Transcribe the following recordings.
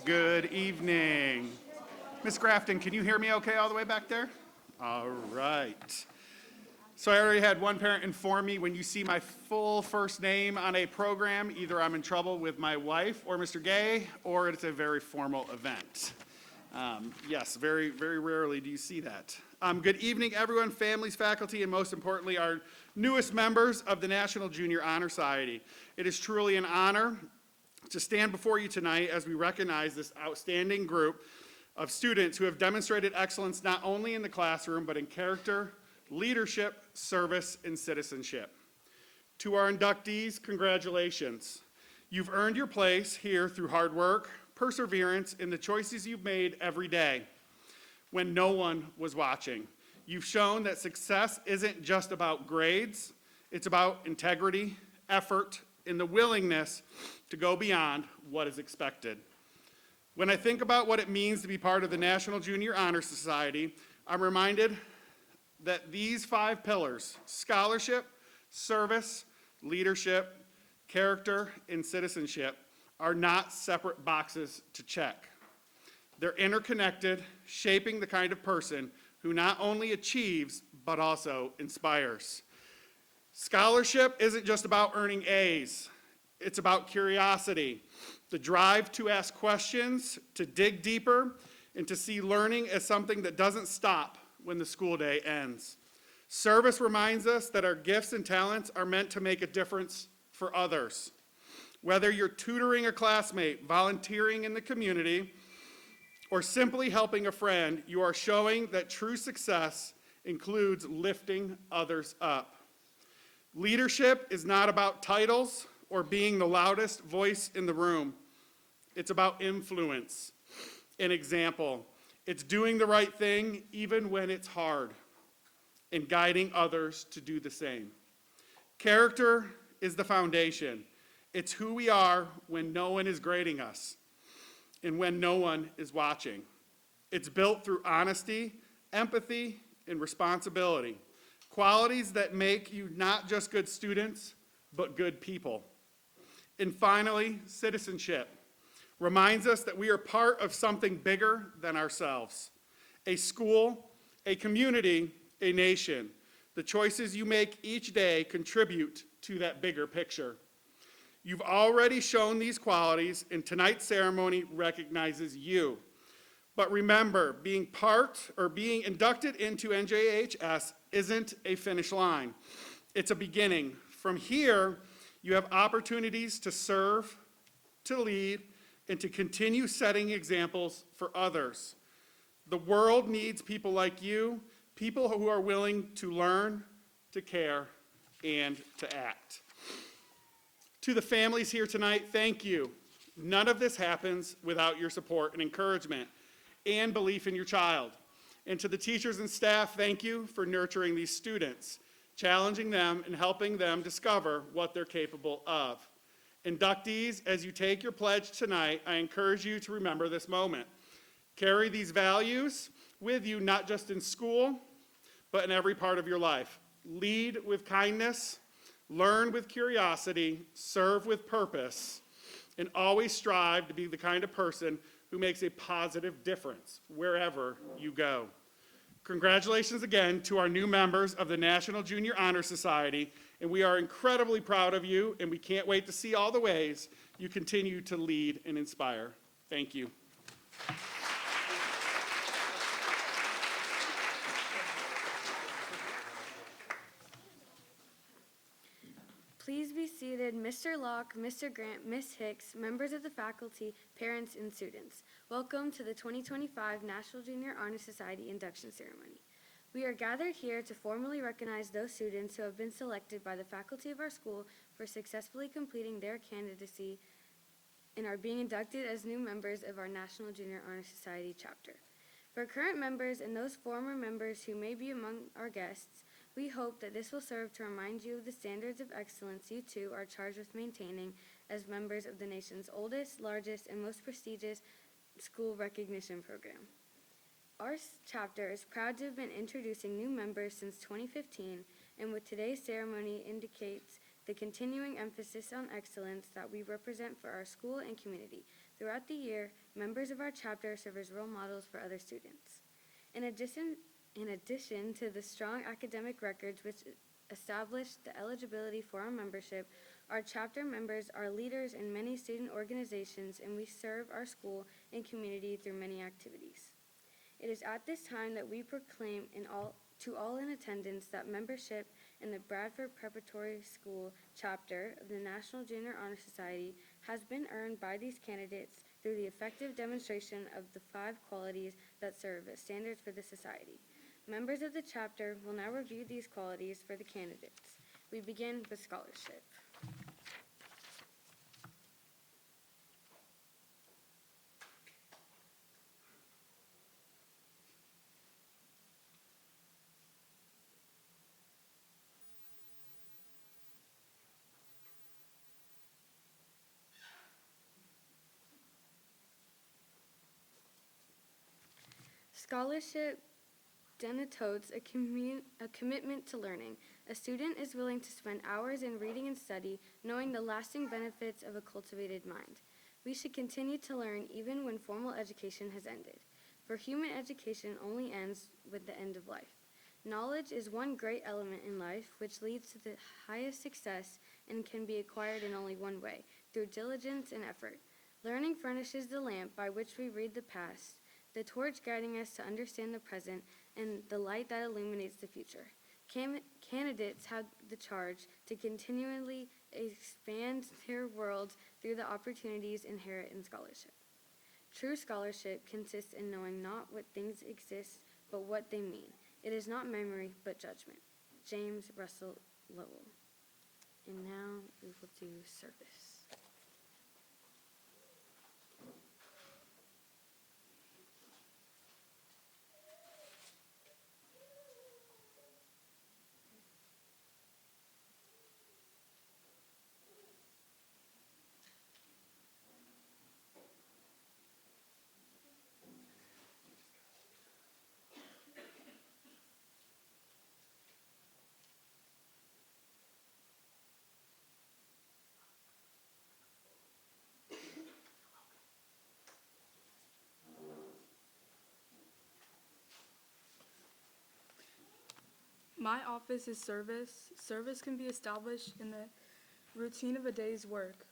Good evening. Miss Grafton, can you hear me okay all the way back there? All right. So I already had one parent inform me when you see my full first name on a program, either I'm in trouble with my wife or Mr. Gay, or it's a very formal event. Yes, very, very rarely do you see that. Good evening, everyone, families, faculty, and most importantly, our newest members of the National Junior Honor Society. It is truly an honor to stand before you tonight as we recognize this outstanding group of students who have demonstrated excellence not only in the classroom, but in character, leadership, service, and citizenship. To our inductees, congratulations. You've earned your place here through hard work, perseverance, and the choices you've made every day when no one was watching. You've shown that success isn't just about grades, it's about integrity, effort, and the willingness to go beyond what is expected. When I think about what it means to be part of the National Junior Honor Society, I'm reminded that these 5 pillars, scholarship, service, leadership, character, and citizenship, are not separate boxes to check. They're interconnected, shaping the kind of person who not only achieves, but also inspires. Scholarship isn't just about earning A's. It's about curiosity, the drive to ask questions, to dig deeper, and to see learning as something that doesn't stop when the school day ends. Service reminds us that our gifts and talents are meant to make a difference for others. Whether you're tutoring a classmate, volunteering in the community, or simply helping a friend, you are showing that true success includes lifting others up. Leadership is not about titles or being the loudest voice in the room. It's about influence, an example. It's doing the right thing even when it's hard, and guiding others to do the same. Character is the foundation. It's who we are when no one is grading us and when no one is watching. It's built through honesty, empathy, and responsibility. Qualities that make you not just good students, but good people. And finally, citizenship reminds us that we are part of something bigger than ourselves. A school, a community, a nation. The choices you make each day contribute to that bigger picture. You've already shown these qualities, and tonight's ceremony recognizes you. But remember, being inducted into NJHS isn't a finish line. It's a beginning. From here, you have opportunities to serve, to lead, and to continue setting examples for others. The world needs people like you, people who are willing to learn, to care, and to act. To the families here tonight, thank you. None of this happens without your support and encouragement and belief in your child. And to the teachers and staff, thank you for nurturing these students, challenging them and helping them discover what they're capable of. Inductees, as you take your pledge tonight, I encourage you to remember this moment. Carry these values with you, not just in school, but in every part of your life. Lead with kindness, learn with curiosity, serve with purpose, and always strive to be the kind of person who makes a positive difference wherever you go. Congratulations again to our new members of the National Junior Honor Society, and we are incredibly proud of you, and we can't wait to see all the ways you continue to lead and inspire. Thank you. Please be seated, Mr. Locke, Mr. Grant, Ms. Hicks, members of the faculty, parents, and students. Welcome to the 2025 National Junior Honor Society Induction Ceremony. We are gathered here to formally recognize those students who have been selected by the faculty of our school for successfully completing their candidacy and are being inducted as new members of our National Junior Honor Society chapter. For current members and those former members who may be among our guests, we hope that this will serve to remind you of the standards of excellence you too are charged with maintaining as members of the nation's oldest, largest, and most prestigious school recognition program. Our chapter is proud to have been introducing new members since 2015, and with today's ceremony indicates the continuing emphasis on excellence that we represent for our school and community. Throughout the year, members of our chapter serve as role models for other students. In addition to the strong academic records which establish the eligibility for our membership, our chapter members are leaders in many student organizations, and we serve our school and community through many activities. It is at this time that we proclaim to all in attendance that membership in the Bradford Preparatory School chapter of the National Junior Honor Society has been earned by these candidates through the effective demonstration of the 5 qualities that serve as standards for the society. Members of the chapter will now review these qualities for the candidates. We begin with scholarship. Scholarship denotes a commitment to learning. A student is willing to spend hours in reading and study, knowing the lasting benefits of a cultivated mind. We should continue to learn even when formal education has ended, for human education only ends with the end of life. Knowledge is one great element in life which leads to the highest success and can be acquired in only one way, through diligence and effort. Learning furnishes the lamp by which we read the past, the torch guiding us to understand the present, and the light that illuminates the future. Candidates have the charge to continually expand their world through the opportunities inherent in scholarship. True scholarship consists in knowing not what things exist, but what they mean. It is not memory, but judgment. James Russell Lowell. And now we will do service. My office is service. Service can be established in the routine of a day's work,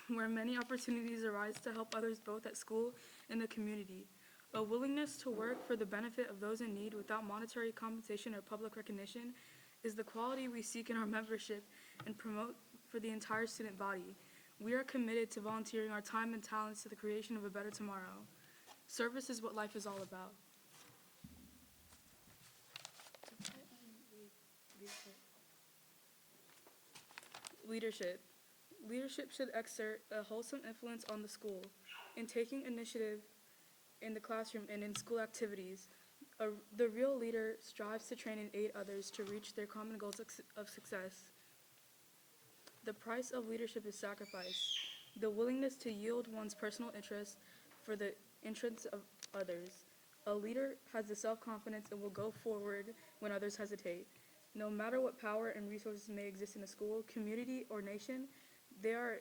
where many opportunities arise to help others both at school and the community. A willingness to work for the benefit of those in need without monetary compensation or public recognition is the quality we seek in our membership and promote for the entire student body. We are committed to volunteering our time and talents to the creation of a better tomorrow. Service is what life is all about. Leadership. Leadership should exert a wholesome influence on the school. In taking initiative in the classroom and in school activities, the real leader strives to train and aid others to reach their common goals of success. The price of leadership is sacrifice, the willingness to yield one's personal interests for the interests of others. A leader has the self-confidence and will go forward when others hesitate. No matter what power and resources may exist in a school, community, or nation, they are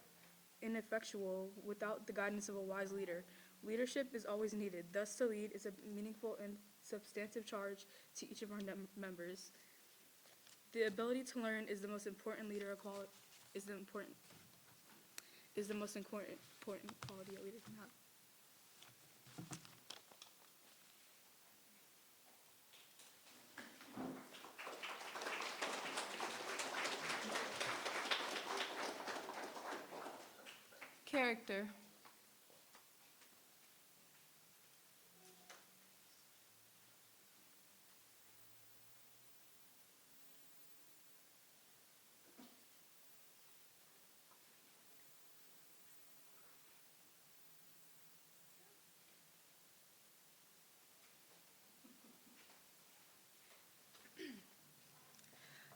ineffectual without the guidance of a wise leader. Leadership is always needed. Thus, to lead is a meaningful and substantive charge to each of our members. The ability to learn is the most important quality a leader can have. Character.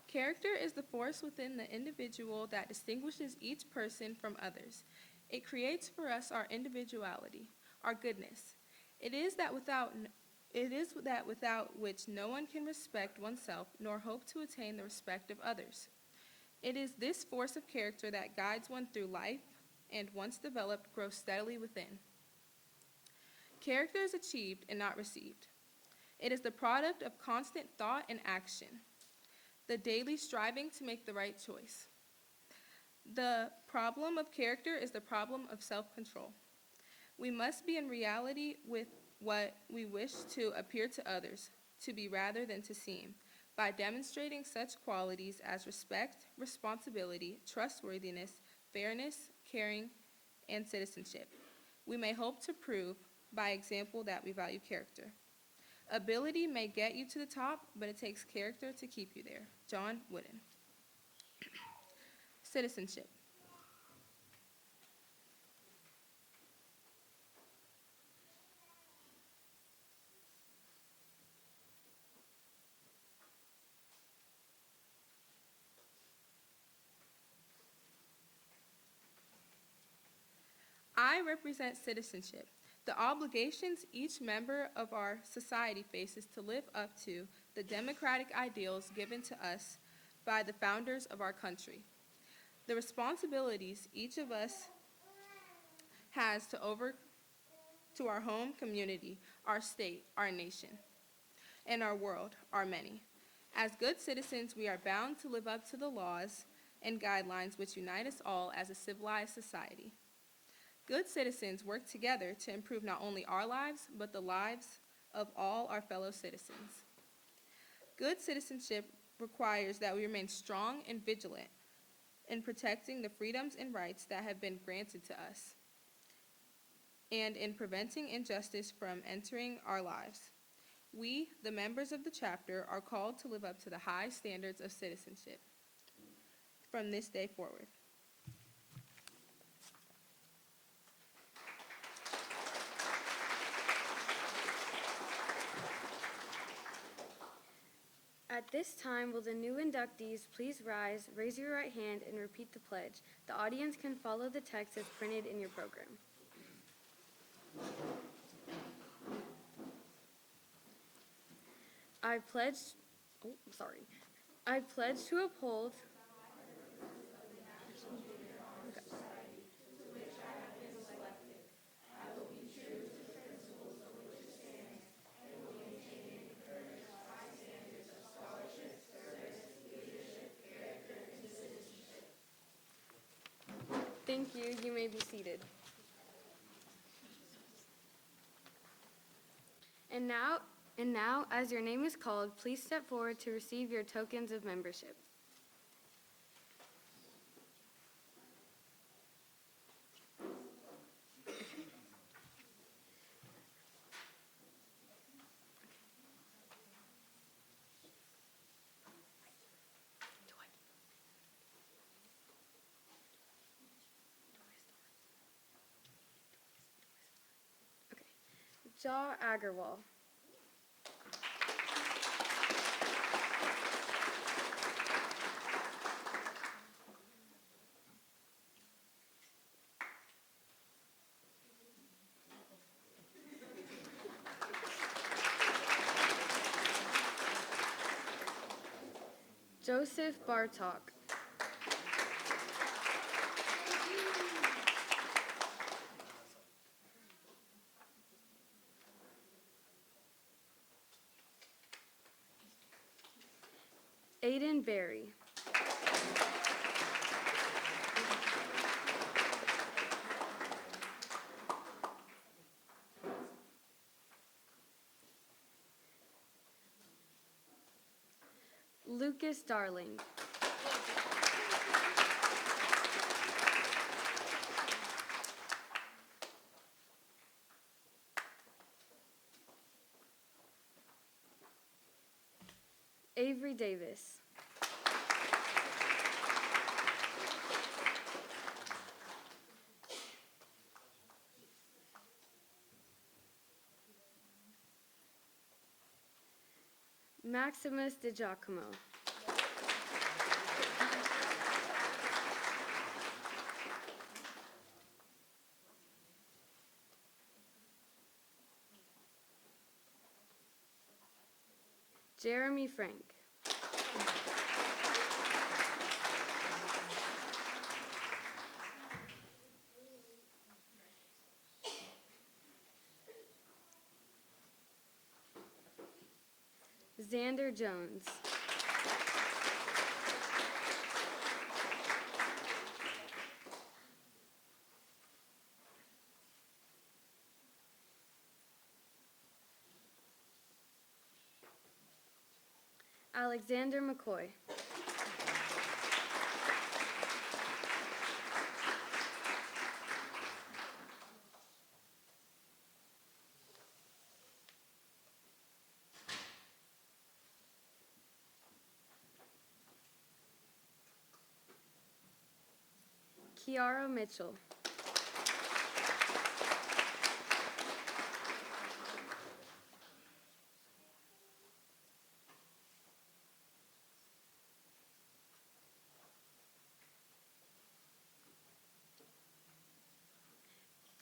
Character is the force within the individual that distinguishes each person from others. It creates for us our individuality, our goodness. It is that without which no one can respect oneself nor hope to attain the respect of others. It is this force of character that guides one through life and, once developed, grows steadily within. Character is achieved and not received. It is the product of constant thought and action, the daily striving to make the right choice. The problem of character is the problem of self-control. We must be in reality with what we wish to appear to others, to be rather than to seem, by demonstrating such qualities as respect, responsibility, trustworthiness, fairness, caring, and citizenship. We may hope to prove by example that we value character. Ability may get you to the top, but it takes character to keep you there. John Wooden. Citizenship. I represent citizenship, the obligations each member of our society faces to live up to the democratic ideals given to us by the founders of our country. The responsibilities each of us has to our home community, our state, our nation, and our world are many. As good citizens, we are bound to live up to the laws and guidelines which unite us all as a civilized society. Good citizens work together to improve not only our lives, but the lives of all our fellow citizens. Good citizenship requires that we remain strong and vigilant in protecting the freedoms and rights that have been granted to us, and in preventing injustice from entering our lives. We, the members of the chapter, are called to live up to the high standards of citizenship from this day forward. At this time, will the new inductees please rise, raise your right hand, and repeat the pledge? The audience can follow the text as printed in your program. I pledge to uphold Thank you. You may be seated. And now, as your name is called, please step forward to receive your tokens of membership. Jaw Agarwal. Joseph Bartok. Aiden Berry. Lucas Darling. Avery Davis. Maximus DiGiacomo. Jeremy Frank. Xander Jones. Alexander McCoy. Kiara Mitchell.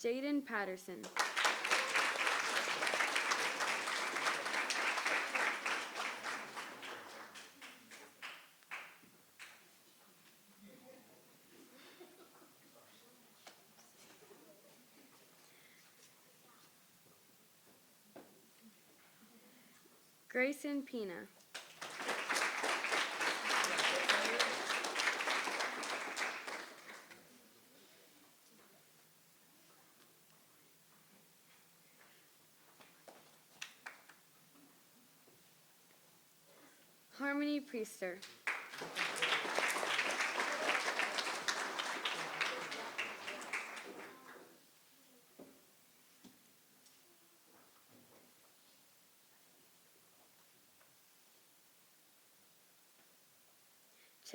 Jaden Patterson. Grayson Pina. Harmony Priester.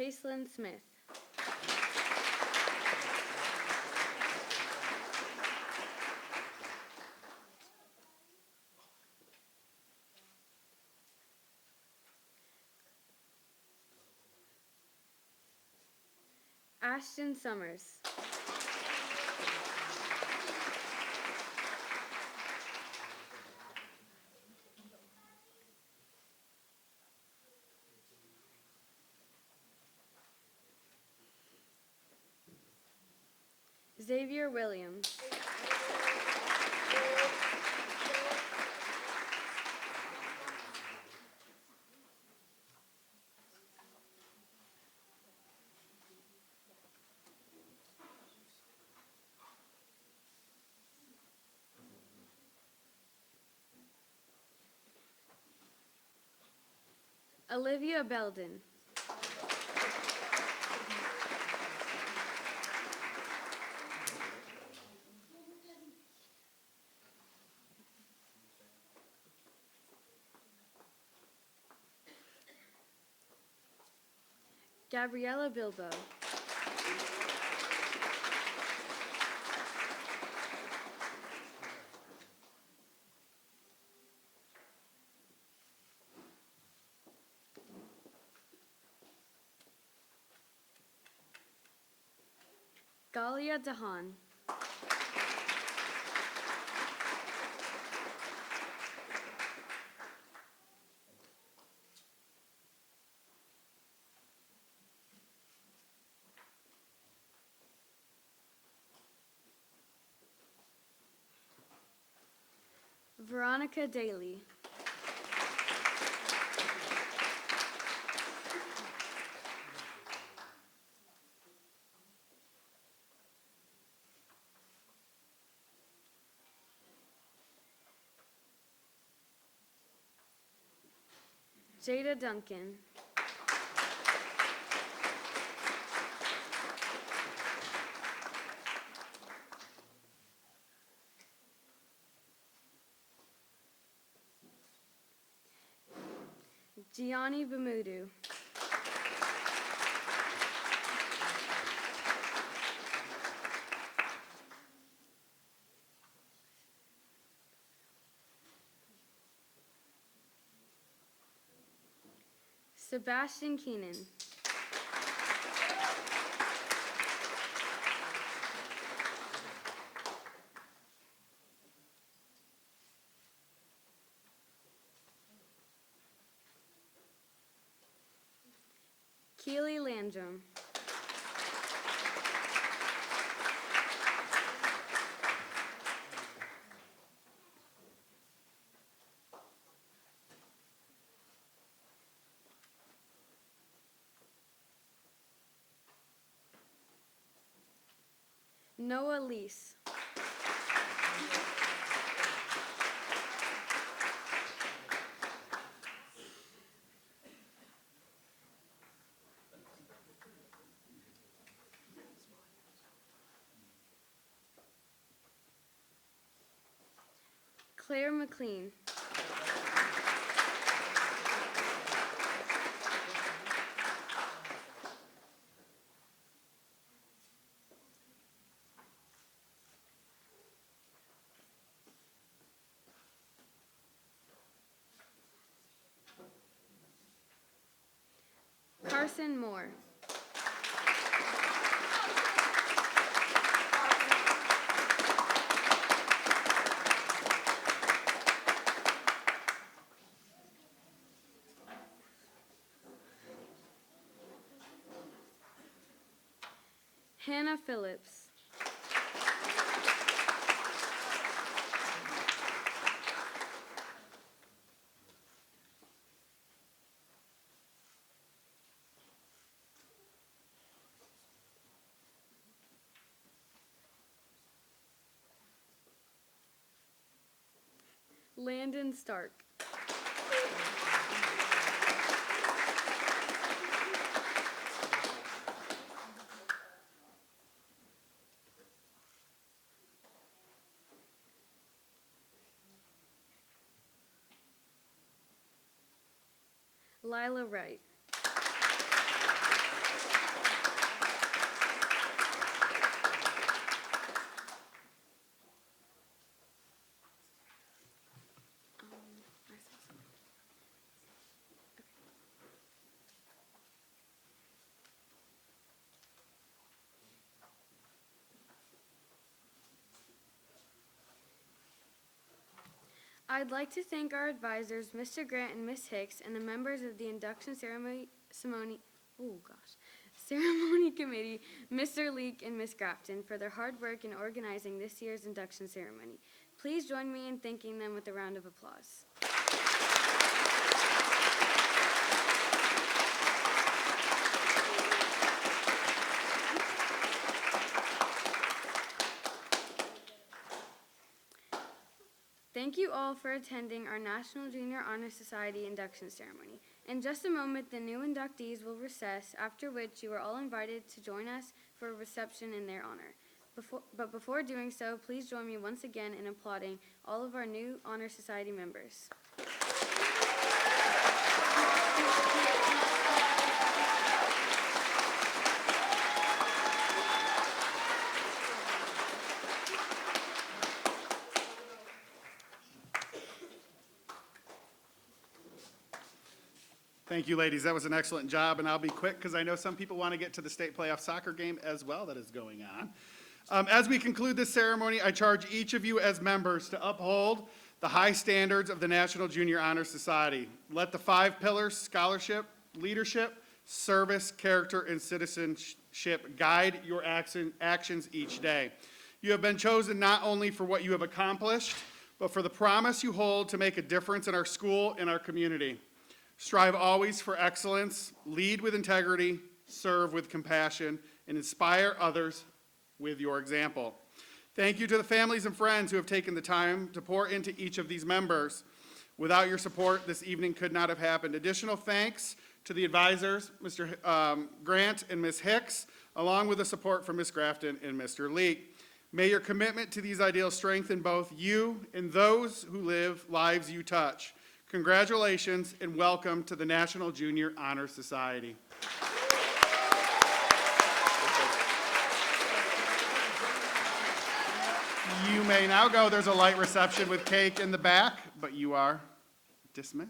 Chaselyn Smith. Ashton Summers. Xavier Williams. Olivia Belden. Gabriella Bilbo. Galia Dahan. Veronica Daly. Jada Duncan. Gianni Bamudu. Sebastian Keenan. Keely Landrum. Noah Lease. Claire McLean. Carson Moore. Hannah Phillips. Landon Stark. Lila Wright. I'd like to thank our advisors, Mr. Grant and Ms. Hicks, and the members of the induction ceremony committee, Mr. Leek and Ms. Grafton, for their hard work in organizing this year's induction ceremony. Please join me in thanking them with a round of applause. Thank you all for attending our National Junior Honor Society induction ceremony. In just a moment, the new inductees will recess, after which you are all invited to join us for a reception in their honor. Before doing so, please join me once again in applauding all of our new Honor Society members. Thank you, ladies. That was an excellent job, and I'll be quick because I know some people want to get to the state playoff soccer game as well that is going on. As we conclude this ceremony, I charge each of you as members to uphold the high standards of the National Junior Honor Society. Let the 5 pillars, scholarship, leadership, service, character, and citizenship guide your actions each day. You have been chosen not only for what you have accomplished, but for the promise you hold to make a difference in our school and our community. Strive always for excellence, lead with integrity, serve with compassion, and inspire others with your example. Thank you to the families and friends who have taken the time to pour into each of these members. Without your support, this evening could not have happened. Additional thanks to the advisors, Mr. Grant and Ms. Hicks, along with the support from Ms. Grafton and Mr. Leek. May your commitment to these ideals strengthen both you and those who live lives you touch. Congratulations and welcome to the National Junior Honor Society. You may now go. There's a light reception with cake in the back, but you are dismissed.